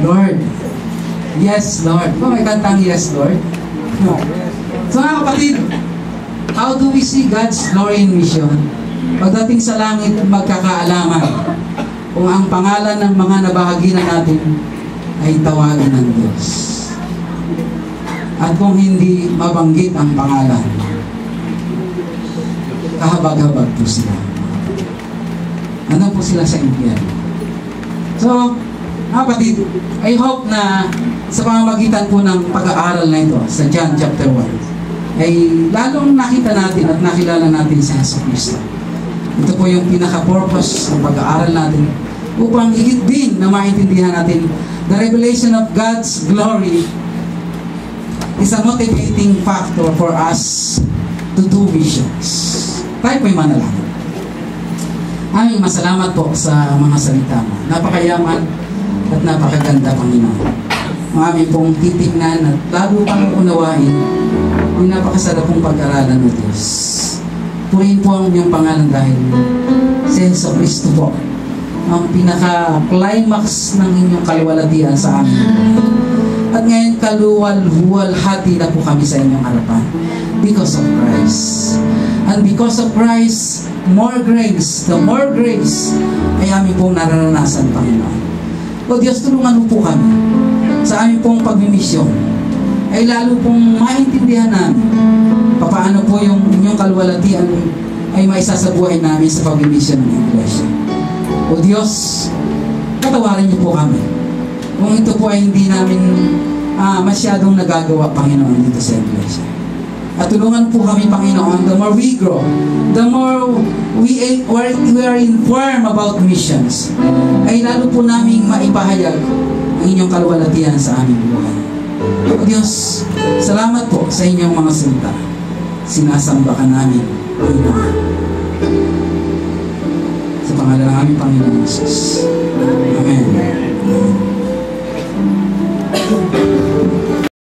Lord. Yes, Lord. May kantang Yes, Lord. No. So mga kapatid, how do we see God's glory in mission? Pagdating sa langit, magkakaalaman kung ang pangalan ng mga nabahaginan natin ay tawagin ng Diyos. At kung hindi mabanggit ang pangalan, kahabag-habag po sila. Ano po sila sa impyerno? So, kapatid, I hope na sa pamamagitan po ng pag-aaral na ito sa John chapter 1 ay lalong nakita natin at nakilala natin si Jesucristo. Ito po yung pinaka-purpose ng pag-aaral natin upang higit din na maintindihan natin the revelation of God's glory is a motivating factor for us to do missions. Tayo po'y manalangin. Aming masalamat po sa mga salita mo. Napakayaman at napakaganda, Panginoon. Ang aming pong titignan at lalo pang unawain ang napakasarap pong pag-aralan ng Diyos. Purihin po ang iyong pangalan dahil si Jesucristo po ang pinaka-climax ng inyong kaluwalhatian sa amin. At ngayon kaluwal-hati na po kami sa inyong harapan because of Christ. And because of Christ, more grace, the more grace ay aming pong nararanasan, Panginoon. O Diyos, tulungan mo po kami sa aming pong pagmimisyon ay lalo pong maintindihan namin paano po yung inyong kaluwalhatian ay maisasabuhay namin sa pagmimisyon ng Iglesia. O Diyos, patawarin niyo po kami kung ito po ay hindi namin masyadong nagagawa, Panginoon, dito sa Iglesia. At tulungan po kami, Panginoon, the more we grow, the more we are informed about missions, ay lalo po namin maipahayag ang inyong kaluwalhatian sa aming buhay. O Diyos, salamat po sa inyong mga salita. Sinasamba ka namin, Panginoon. Sa pangalan ng aming Panginoon Jesus. Amen.